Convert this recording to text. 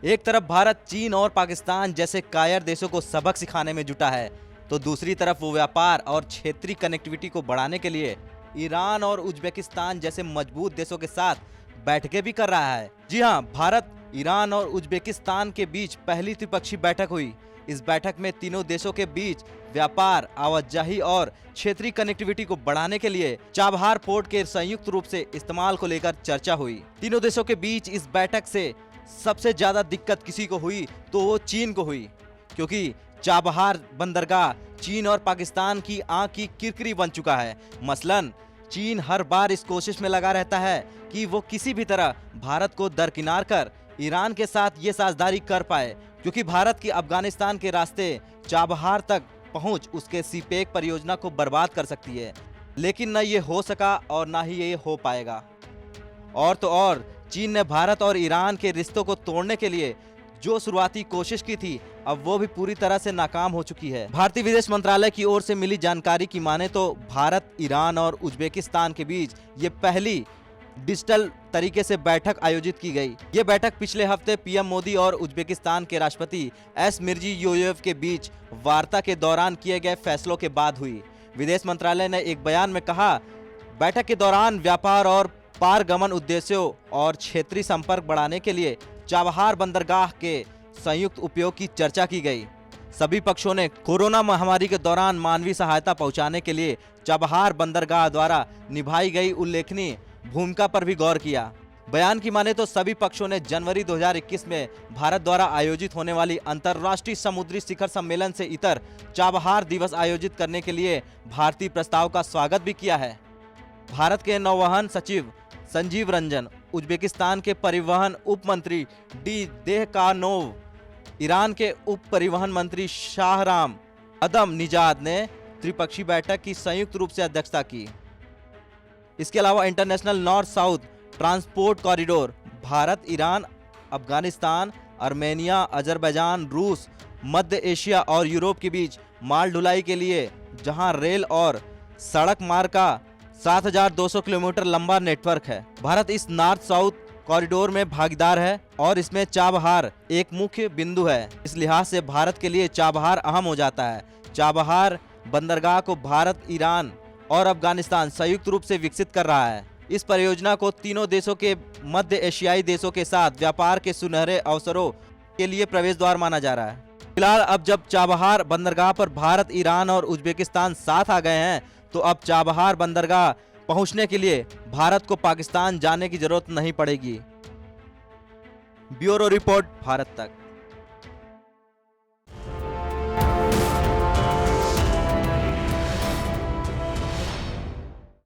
एक तरफ भारत चीन और पाकिस्तान जैसे कायर देशों को सबक सिखाने में जुटा है, तो दूसरी तरफ वो व्यापार और क्षेत्रीय कनेक्टिविटी को बढ़ाने के लिए ईरान और उज्बेकिस्तान जैसे मजबूत देशों के साथ बैठकें भी कर रहा है। जी हां, भारत, ईरान और उज्बेकिस्तान के बीच पहली त्रिपक्षीय बैठक हुई। इस बैठक में तीनों देशों के बीच व्यापार, आवाजाही और क्षेत्रीय कनेक्टिविटी को बढ़ाने के लिए चाबहार पोर्ट के संयुक्त रूप से इस्तेमाल को लेकर चर्चा हुई। तीनों देशों के बीच इस बैठक से सबसे ज्यादा दिक्कत किसी को हुई तो वो चीन को हुई, क्योंकि चाबहार बंदरगाह चीन और पाकिस्तान की आंख की किरकिरी बन चुका है। मसलन चीन हर बार इस कोशिश में लगा रहता है कि वो किसी भी तरह भारत को दरकिनार कर ईरान के साथ ये साझेदारी कर पाए, क्योंकि भारत की अफगानिस्तान के रास्ते चाबहार तक पहुंच उसके सीपेक परियोजना को बर्बाद कर सकती है। लेकिन न ये हो सका और ना ही ये हो पाएगा। और तो और चीन ने भारत और ईरान के रिश्तों को तोड़ने के लिए जो शुरुआती कोशिश की थी, अब वो भी पूरी तरह से नाकाम हो चुकी है। भारतीय विदेश मंत्रालय की ओर से मिली जानकारी की माने तो भारत, ईरान और उज्बेकिस्तान के बीच ये पहली डिजिटल तरीके से बैठक आयोजित की गई। ये बैठक पिछले हफ्ते पीएम मोदी और उज्बेकिस्तान के राष्ट्रपति एस मिर्जियोयेव के बीच वार्ता के दौरान किए गए फैसलों के बाद हुई। विदेश मंत्रालय ने एक बयान में कहा, बैठक के दौरान व्यापार और पारगमन उद्देश्यों और क्षेत्रीय संपर्क बढ़ाने के लिए चाबहार बंदरगाह के संयुक्त उपयोग की चर्चा की गई। सभी पक्षों ने कोरोना महामारी के दौरान मानवीय सहायता पहुंचाने के लिए चाबहार बंदरगाह द्वारा निभाई गई उल्लेखनीय भूमिका पर भी गौर किया। बयान की माने तो सभी पक्षों ने जनवरी 2021 में भारत द्वारा आयोजित होने वाली अंतर्राष्ट्रीय समुद्री शिखर सम्मेलन से इतर चाबहार दिवस आयोजित करने के लिए भारतीय प्रस्ताव का स्वागत भी किया है। भारत के नौवहन सचिव संजीव रंजन, उज्बेकिस्तान के परिवहन उप मंत्री डी देहकानोव, ईरान के उप परिवहन मंत्री शाहराम अदम निजाद ने त्रिपक्षीय बैठक की संयुक्त रूप से अध्यक्षता की। इसके अलावा international north south transport corridor Bharat, Iran, Afghanistan, Armenia, Azerbaijan, रूस, मध्य एशिया और यूरोप के बीच माल ढुलाई के लिए जहां रेल और सड़क मार्ग का 7,200 किलोमीटर लंबा नेटवर्क है। भारत इस नॉर्थ साउथ कॉरिडोर में भागीदार है और इसमें चाबहार एक मुख्य बिंदु है। इस लिहाज से भारत के लिए चाबहार अहम हो जाता है। चाबहार बंदरगाह को भारत, ईरान और अफगानिस्तान संयुक्त रूप से विकसित कर रहा है। इस परियोजना को तीनों देशों के मध्य एशियाई देशों के साथ व्यापार के सुनहरे अवसरों के लिए प्रवेश द्वार माना जा रहा है। फिलहाल अब जब चाबहार बंदरगाह पर भारत, ईरान और उज्बेकिस्तान साथ आ गए हैं, तो अब चाबहार बंदरगाह पहुंचने के लिए भारत को पाकिस्तान जाने की जरूरत नहीं पड़ेगी। ब्यूरो रिपोर्ट, भारत तक।